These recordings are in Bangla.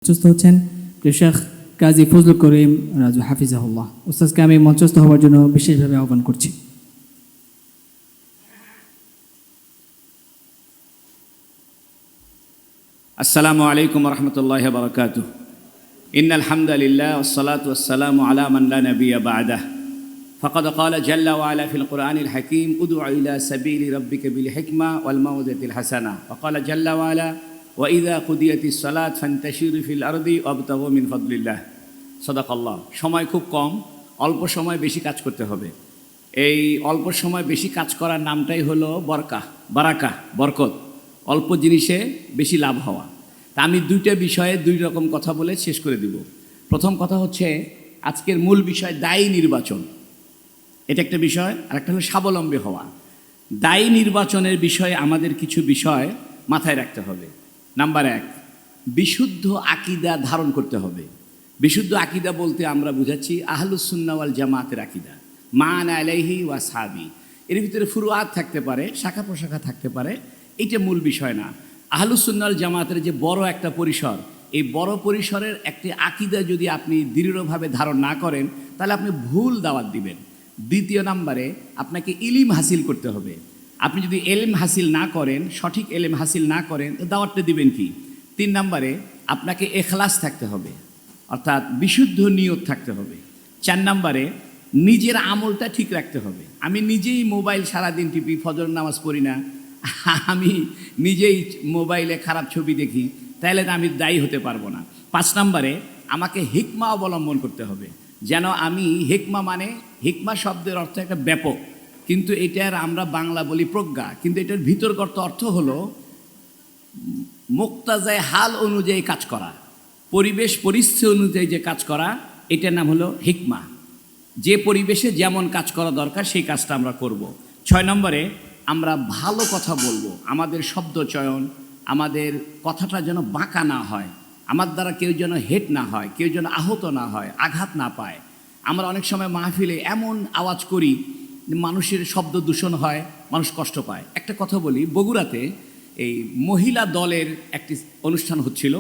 মঞ্চস্থ হচ্ছেন প্রিয় শেখ কাজী ফজলুল করিম রাজু হাফিজাহুল্লাহ। উস্তাদকে আমি মঞ্চস্থ হওয়ার জন্য বিশেষভাবে আহ্বান করছি। আসসালামু আলাইকুম রহমতুল্লাহ বারকাতুহ। ইন্নাল হামদুলিল্লাহ ওয়াসসালাতু ওয়াসসালামু আলা মান লা নাবিয়্যা বা'দাহ। ফাকাদ ক্বালা জাল্লা ওয়া আলা ফিল কুরআনিল হাকীম উদউ ইলা সাবিলি রাব্বিকা বিল হিকমা ওয়াল মাউইযাতিল হাসানাহ। ওয়া ক্বালা জাল্লা ওয়া আলা ওয়া ইযা কুদিয়াতিস সালাত ফান্তাশিরু ফিল আরদি ওয়াবতাগু মিন ফাদলিল্লাহ। সাদাকাল্লাহ। সময় খুব কম, অল্প সময় বেশি কাজ করতে হবে। এই অল্প সময় বেশি কাজ করার নামটাই হলো বারাকা, বরকত, অল্প জিনিসে বেশি লাভ হওয়া। তা আমি দুইটা বিষয়ে দুই রকম কথা বলে শেষ করে দিব। প্রথম কথা হচ্ছে আজকের মূল বিষয় দায়ী নির্বাচন, এটা একটা বিষয়। আর একটা হলো স্বাবলম্বী হওয়া। দায়ী নির্বাচনের বিষয়ে আমাদের কিছু বিষয় মাথায় রাখতে হবে। নাম্বার 1, বিশুদ্ধ আকীদা ধারণ করতে হবে। বিশুদ্ধ আকীদা বলতে আমরা বুঝাচ্ছি আহলুস সুন্নাহ ওয়াল জামাতের আকীদা, মা আনা আলাইহি ওয়া আসহাবি। এর ভিতরে ফুরুআত থাকতে পারে, শাখা প্রশাখা থাকতে পারে, এইটা মূল বিষয় না। আহলুস সুন্নাহ ওয়াল জামাতের যে বড় একটা পরিসর, এই বড় পরিসরের একটি আকীদা যদি আপনি দৃঢ়ভাবে ধারণ না করেন তাহলে আপনি ভুল দাওয়াত দিবেন। দ্বিতীয় নম্বরে আপনাকে ইলম হাসিল করতে হবে। আপনি যদি এলম হাসিল না করেন, সঠিক এলম হাসিল না করেন, দাওয়াতটা দিবেন কি? 3 নম্বরে আপনাকে ইখলাস থাকতে হবে, অর্থাৎ বিশুদ্ধ নিয়ত থাকতে হবে। 4 নম্বরে নিজের আমলটা ঠিক রাখতে হবে। আমি নিজেই মোবাইল সারাদিন টিপি, ফজর নামাজ পড়ি না, আমি নিজেই মোবাইলে খারাপ ছবি দেখি, তাহলে আমি দায়ী হতে পারবো না। 5 নম্বরে আমাকে হিকমা অবলম্বন করতে হবে, যেন আমি হিকমা মানে হিকমা শব্দের অর্থ একটা ব্যাপক, কিন্তু এটার আমরা বাংলা বলি প্রজ্ঞা, কিন্তু এটার ভিতরগত অর্থ হলো মুক্তাজায় হাল অনুযায়ী কাজ করা, পরিবেশ পরিস্থিতি অনুযায়ী যে কাজ করা, এটার নাম হলো হিকমা। যে পরিবেশে যেমন কাজ করা দরকার সেই কাজটা আমরা করব। 6 নম্বরে আমরা ভালো কথা বলবো। আমাদের শব্দ চয়ন, আমাদের কথাটা যেন বাঁকা না হয়, আমার দ্বারা কেউ যেন হেট না হয়, কেউ যেন আহত না হয়, আঘাত না পায়। আমরা অনেক সময় মাহফিলে এমন আওয়াজ করি মানুষের শব্দ দূষণ হয়, মানুষ কষ্ট পায়। একটা কথা বলি, বগুড়াতে এই মহিলা দলের একটি অনুষ্ঠান হচ্ছিল।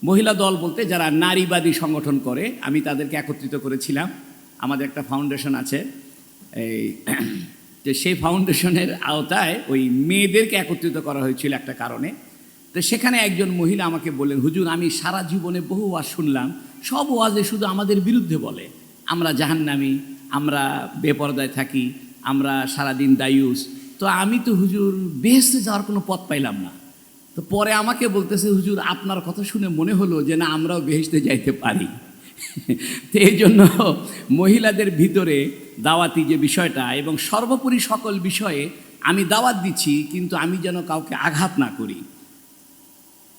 মহিলা দল বলতে যারা নারীবাদী সংগঠন করে, আমি তাদেরকে একত্রিত করেছিলাম। আমাদের একটা ফাউন্ডেশন আছে, এই যে সেই ফাউন্ডেশনের আওতায় ওই মেয়েদেরকে একত্রিত করা হয়েছিল একটা কারণে। তো সেখানে একজন মহিলা আমাকে বললেন, হুজুর আমি সারা জীবনে বহু ওয়াজ শুনলাম, সব ওয়াজে শুধু আমাদের বিরুদ্ধে বলে, আমরা জাহান্নামী, আমরা বেপরদায় থাকি, আমরা সারাদিন দায়ুস। তো আমি তো হুজুর বেহেশতে যাওয়ার কোনো পথ পাইলাম না। তো পরে আমাকে বলতেছে, হুজুর আপনার কথা শুনে মনে হলো যে না, আমরাও বেহেশতে যাইতে পারি। তো এই জন্য মহিলাদের ভিতরে দাওয়াতি যে বিষয়টা, এবং সর্বোপরি সকল বিষয়ে আমি দাওয়াত দিচ্ছি, কিন্তু আমি যেন কাউকে আঘাত না করি।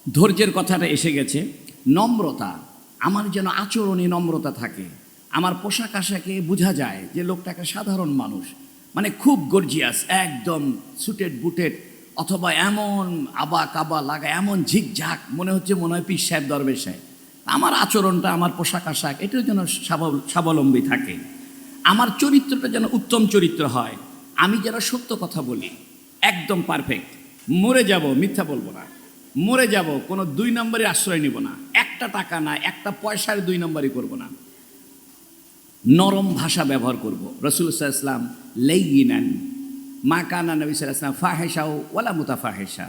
ধৈর্যের কথাটা এসে গেছে। নম্রতা, আমার যেন আচরণে নম্রতা থাকে। আমার পোশাক আশাকে বোঝা যায় যে লোকটা একটা সাধারণ মানুষ, মানে খুব গর্জিয়াস, একদম সুটেড বুটেড, অথবা এমন আবা কাবা লাগা, এমন ঝিকঝাক, মনে হয় পীর সাহেব দরবেশ সাহেব। আমার আচরণটা, আমার পোশাক আশাক, এটাও যেন স্বাবলম্বী থাকে। আমার চরিত্রটা যেন উত্তম চরিত্র হয়। আমি যেন সত্য কথা বলি, একদম পারফেক্ট। মরে যাব, মিথ্যা বলবো না। মরে যাব, কোনো 2 নম্বরের আশ্রয় নিব না। একটা টাকা না, একটা পয়সার 2 নম্বরই করব না। নরম ভাষা ব্যবহার করব। রাসূল সাল্লাল্লাহু আলাইহি ওয়াসাল্লাম লাইয়িনান মা কানা নবী সাল্লাল্লাহু আলাইহি ওয়াসাল্লাম ফাহিশা ওয়ালা মুতাফাহিশা।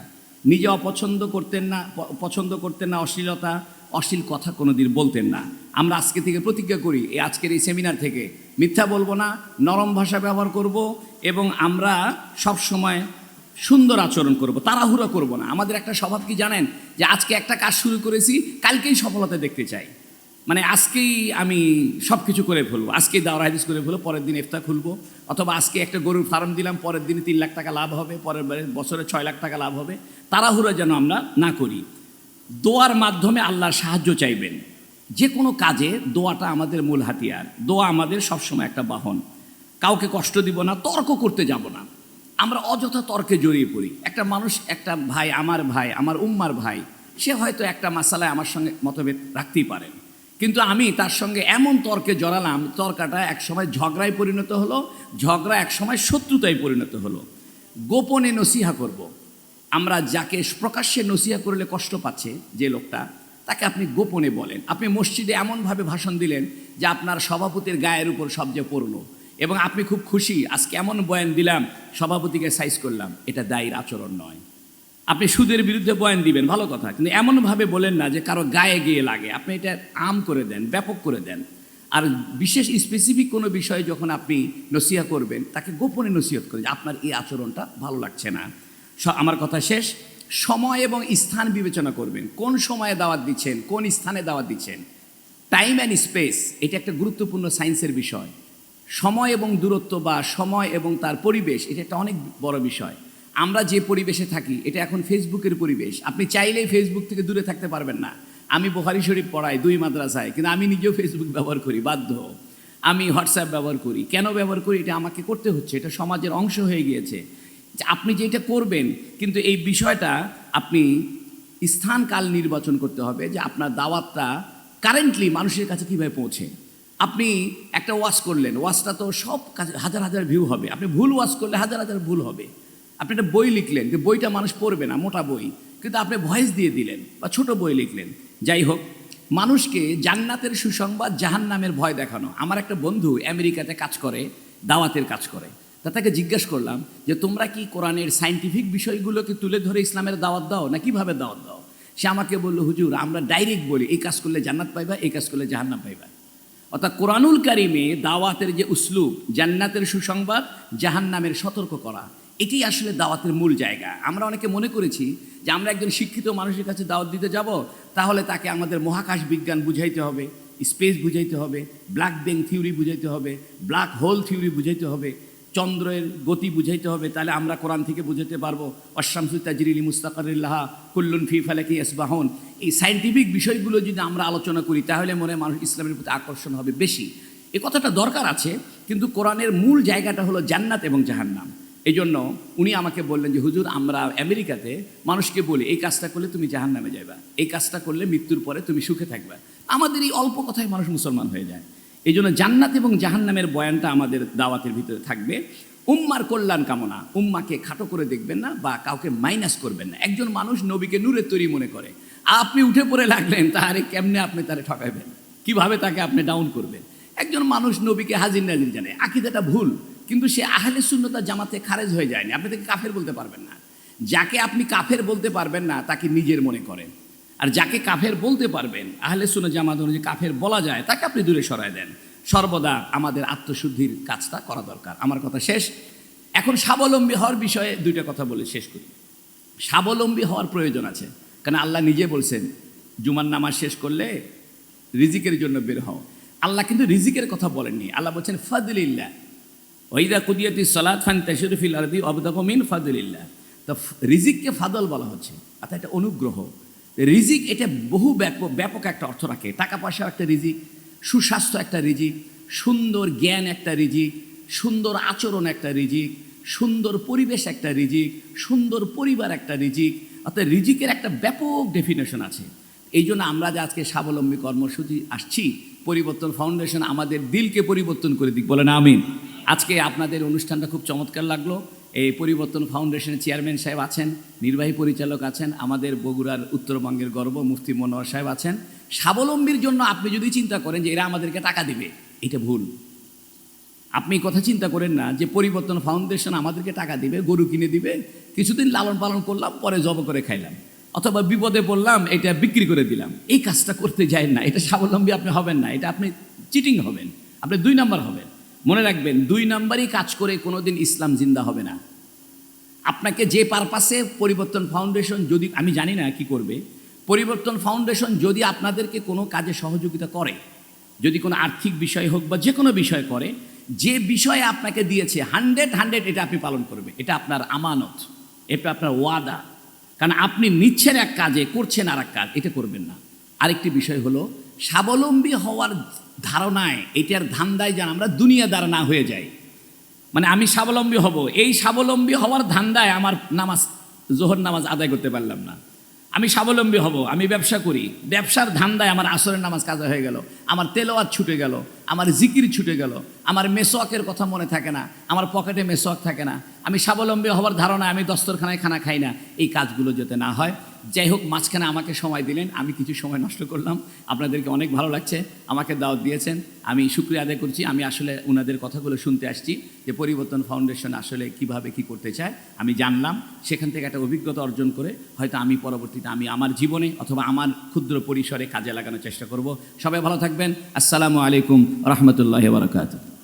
নিজে পছন্দ করতেন না অশ্লীলতা, অশ্লীল কথা কোনোদিন বলতেন না। আমরা আজকে থেকে প্রতিজ্ঞা করি, আজকের এই সেমিনার থেকে মিথ্যা বলবো না, নরম ভাষা ব্যবহার করব, এবং আমরা সব সময় সুন্দর আচরণ করব, তাড়াহুড়ো করব না। আমাদের একটা স্বভাব কি জানেন, যে আজকে একটা কাজ শুরু করেছি, কালকেই সফলতা দেখতে চাই। মানে আজকেই আমি সব কিছু করে ফেলবো, আজকেই দাওরা হাদিস করে ফেলবো, পরের দিন ইফতার খুলবো, অথবা আজকে একটা গরুর ফার্ম দিলাম, পরের দিনে 3 লাখ টাকা লাভ হবে, পরের বছরে 6 লাখ টাকা লাভ হবে। তাড়াহুড়ো যেন আমরা না করি। দোয়ার মাধ্যমে আল্লাহর সাহায্য চাইবেন। যে কোনো কাজে দোয়াটা আমাদের মূল হাতিয়ার। দোয়া আমাদের সবসময় একটা বাহন। কাউকে কষ্ট দিব না, তর্ক করতে যাব না। আমরা অযথা তর্কে জড়িয়ে পড়ি। একটা মানুষ, একটা ভাই, আমার উম্মার ভাই, সে হয়তো একটা মাসালায় আমার সঙ্গে মতভেদ রাখতেই পারেন, কিন্তু আমি তার সঙ্গে এমন তর্কে জড়ালাম, তর্কটা একসময় ঝগড়ায় পরিণত হলো, ঝগড়া একসময় শত্রুতায় পরিণত হলো। গোপনে নসিহা করব। আমরা যাকে প্রকাশ্যে নসিহা করলে কষ্ট পাচ্ছে যে লোকটা, তাকে আপনি গোপনে বলেন। আপনি মসজিদে এমনভাবে ভাষণ দিলেন যে আপনার সভাপতির গায়ের উপর সবচেয়ে পড়লো এবং আপনি খুব খুশি, আজকে এমন বয়ান দিলাম সভাপতিকে সাইজ করলাম, এটা দায়ীর আচরণ নয়। আপনি সুদের বিরুদ্ধে বয়ান দিবেন, ভালো কথা, কিন্তু এমনভাবে বলেন না যে কারো গায়ে গিয়ে লাগে। আপনি এটা আম করে দেন, ব্যাপক করে দেন। আর বিশেষ স্পেসিফিক কোনো বিষয়ে যখন আপনি নসিহত করবেন, তাকে গোপনে নসিহত করেন যে আপনার এই আচরণটা ভালো লাগছে না। আমার কথা শেষ। সময় এবং স্থান বিবেচনা করবেন, কোন সময়ে দাওয়াত দিচ্ছেন, কোন স্থানে দাওয়াত দিচ্ছেন। টাইম অ্যান্ড স্পেস এটা একটা গুরুত্বপূর্ণ সায়েন্সের বিষয়। সময় এবং দূরত্ব বা সময় এবং তার পরিবেশ এটা একটা অনেক বড় বিষয়। আমরা যে পরিবেশে থাকি এটা এখন ফেসবুকের পরিবেশ। আপনি চাইলেই ফেসবুক থেকে দূরে থাকতে পারবেন না। আমি বুখারী শরীফ পড়াই 2 মাদ্রাসায়, কিন্তু আমি নিজেও ফেসবুক ব্যবহার করি, বাধ্য। আমি হোয়াটসঅ্যাপ ব্যবহার করি। কেন ব্যবহার করি? এটা আমাকে করতে হচ্ছে, এটা সমাজের অংশ হয়ে গিয়েছে। আপনি যেটা করবেন, কিন্তু এই বিষয়টা আপনি স্থান কাল নির্বাচন করতে হবে যে আপনার দাওয়াতটা কারেন্টলি মানুষের কাছে কীভাবে পৌঁছে। আপনি একটা ওয়াজ করলেন, ওয়াজটা তো সব কাছে হাজার হাজার ভিউ হবে। আপনি ভুল ওয়াজ করলে হাজার হাজার ভুল হবে। আপনি একটা বই লিখলেন, যে বইটা মানুষ পড়বে না, মোটা বই, কিন্তু আপনি ভয়েস দিয়ে দিলেন বা ছোট বই লিখলেন। যাই হোক, মানুষকে জান্নাতের সুসংবাদ, জাহান্নামের ভয় দেখানো। আমার একটা বন্ধু আমেরিকাতে কাজ করে, দাওয়াতের কাজ করে। তা তাকে জিজ্ঞেস করলাম যে তোমরা কি কোরআনের সায়েন্টিফিক বিষয়গুলোকে তুলে ধরে ইসলামের দাওয়াত দাও না কিভাবে দাওয়াত দাও? সে আমাকে বলল, হুজুর আমরা ডাইরেক্ট বলি এই কাজ করলে জান্নাত পাইবা, এই কাজ করলে জাহান্নাম পাইবা। অর্থাৎ কোরআনুল কারিমে দাওয়াতের যে উসলুব, জান্নাতের সুসংবাদ, জাহান্নামের সতর্ক করা, এটি আসলে দাওয়াতের মূল জায়গা। আমরা অনেকে মনে করেছি যে আমরা একজন শিক্ষিত মানুষের কাছে দাওয়াত দিতে যাব, তাহলে তাকে আমাদের মহাকাশ বিজ্ঞান বুঝাইতে হবে, স্পেস বুঝাইতে হবে, ব্ল্যাক ব্যাং থিওরি বুঝাইতে হবে, ব্ল্যাক হোল থিওরি বুঝাইতে হবে, চন্দ্রের গতি বুঝাইতে হবে, তাহলে আমরা কোরআন থেকে বুঝাতে পারবো অশামসু তাজরি লিমুস্তাকারিল্লাহ কুল্লুন ফি ফালাকি ইয়াসবাহুন। এই সায়েন্টিফিক বিষয়গুলো যদি আমরা আলোচনা করি, তাহলে মনে হয় মানুষ ইসলামের প্রতি আকর্ষণ হবে বেশি। এ কথাটা দরকার আছে, কিন্তু কোরআনের মূল জায়গাটা হলো জান্নাত এবং জাহান্নাম। এই জন্য উনি আমাকে বললেন যে হুজুর আমরা আমেরিকাতে মানুষকে বলি এই কাজটা করলে তুমি জাহান্নামে যাবে, এই কাজটা করলে মৃত্যুর পরে তুমি সুখে থাকবে। আমাদের এই অল্প কথায় মানুষ মুসলমান হয়ে যায়। এই জন্য জান্নাত এবং জাহান্নামের বয়ানটা আমাদের দাওয়াতের ভিতরে থাকবে। উম্মার কল্যাণ কামনা, উম্মাকে খাটো করে দেখবেন না বা কাউকে মাইনাস করবেন না। একজন মানুষ নবীকে নূরের তৈরি মনে করে, আপনি উঠে পড়ে লাগলেন, তাহারে কেমনে আপনি তারে ঠকাইবেন, কিভাবে তাকে আপনি ডাউন করবেন? একজন মানুষ নবীকে হাজির নাজির জানে, আকীদাটা ভুল, কিন্তু সে আহলে সুন্নাত জামাতে খারেজ হয়ে যায়নি, আপনি তাকে কাফের বলতে পারবেন না। যাকে আপনি কাফের বলতে পারবেন না তাকে নিজের মনে করেন, আর যাকে কাফের বলতে পারবেন, আহলে সুন্নাত জামাত অনুযায়ী কাফের বলা যায়, তাকে আপনি দূরে সরায় দেন। সর্বদা আমাদের আত্মশুদ্ধির কাজটা করা দরকার। আমার কথা শেষ। এখন স্বাবলম্বী হওয়ার বিষয়ে 2টা কথা বলে শেষ করি। স্বাবলম্বী হওয়ার প্রয়োজন আছে, কারণ আল্লাহ নিজে বলছেন জুমার নামাজ শেষ করলে রিজিকের জন্য বের হও। আল্লাহ কিন্তু রিজিকের কথা বলেননি, আল্লাহ বলছেন ফাদলিল্লাহ, ওয়াইদা কুদিয়াতিস সালাত ফান্তাশিরু ফিল আরদি ওয়াবতাগু মিন ফাদলিল্লাহ। তো রিজিককে ফাদল বলা হচ্ছে, অর্থাৎ এটা অনুগ্রহ। রিজিক এটা বহু ব্যাপক একটা অর্থ রাখে। টাকা পয়সা একটা রিজিক, সুস্বাস্থ্য একটা রিজিক, সুন্দর জ্ঞান একটা রিজিক, সুন্দর আচরণ একটা রিজিক, সুন্দর পরিবেশ একটা রিজিক, সুন্দর পরিবার একটা রিজিক। অর্থাৎ রিজিকের একটা ব্যাপক ডেফিনেশন আছে। এই জন্য আমরা যে আজকে স্বাবলম্বী কর্মসূচি আসছি, পরিবর্তন ফাউন্ডেশন আমাদের দিলকে পরিবর্তন করে দিক, বলেন আমিন। আজকে আপনাদের অনুষ্ঠানটা খুব চমৎকার লাগলো। এই পরিবর্তন ফাউন্ডেশনের চেয়ারম্যান সাহেব আছেন, নির্বাহী পরিচালক আছেন, আমাদের বগুড়ার উত্তরবঙ্গের গর্ব মুফতি মনোয়ার সাহেব আছেন। স্বাবলম্বীর জন্য আপনি যদি চিন্তা করেন যে এরা আমাদেরকে টাকা দিবে, এটা ভুল। আপনি কথা চিন্তা করেন না যে পরিবর্তন ফাউন্ডেশন আমাদেরকে টাকা দিবে, গরু কিনে দিবে, কিছুদিন লালন পালন করলাম, পরে জব করে খাইলাম, অথবা বিপদে পড়লাম এটা বিক্রি করে দিলাম। এই কাজটা করতে যায় না, এটা স্বাবলম্বী আপনি হবেন না, এটা আপনি চিটিং হবেন, আপনি 2 নাম্বার হবেন। মনে রাখবেন, 2 নাম্বারই কাজ করে কোনোদিন ইসলাম জিন্দা হবে না। আপনাকে যে পারপাসে পরিবর্তন ফাউন্ডেশন, যদি আমি জানি না কি করবে, পরিবর্তন ফাউন্ডেশন যদি আপনাদেরকে কোনো কাজে সহযোগিতা করে, যদি কোনো আর্থিক বিষয় হোক বা যে কোনো বিষয় করে, যে বিষয়ে আপনাকে দিয়েছে 100 এটা আপনি পালন করবে। এটা আপনার আমানত, এটা আপনার ওয়াদা। কারণ আপনি নিচ্ছেন এক কাজে, করছেন আর এক কাজ, এটা করবেন না। আরেকটি বিষয় হলো স্বাবলম্বী হওয়ার ধারণায়, এটার ধান্দায় যেন আমরা দুনিয়াদার না হয়ে যাই। মানে আমি স্বাবলম্বী হব, এই স্বাবলম্বী হওয়ার ধান্দায় আমার নামাজ, জোহর নামাজ আদায় করতে পারলাম না। আমি স্বাবলম্বী হব, আমি ব্যবসা করি, ব্যবসার ধান্দায় আমার আসরের নামাজ কাজা হয়ে গেল, আমার তেলাওয়াত ছুটে গেল, আমার জিকির ছুটে গেল, আমার মেসওয়াকের কথা মনে থাকে না, আমার পকেটে মেসওয়াক থাকে না। আমি স্বাবলম্বী হওয়ার ধারণায় আমি দস্তরখানায় খানা খাই না। এই কাজগুলো যাতে না হয়, যাই হোক, মাঝখানে আমাকে সময় দিলেন, আমি কিছু সময় নষ্ট করলাম। আপনাদেরকে অনেক ভালো লাগছে, আমাকে দাওয়াত দিয়েছেন, আমি শুকরিয়া আদায় করছি। আমি আসলে ওনাদের কথাগুলো শুনতে আসছি যে পরিবর্তন ফাউন্ডেশন আসলে কিভাবে কি করতে চায় আমি জানলাম। সেখান থেকে একটা অভিজ্ঞতা অর্জন করে হয়তো আমি পরবর্তীতে আমি আমার জীবনে অথবা আমার ক্ষুদ্র পরিসরে কাজে লাগানোর চেষ্টা করব। সবাই ভালো থাকবেন। আসসালামু আলাইকুম রহমতুল্লাহি ওয়া বারাকাতুহু।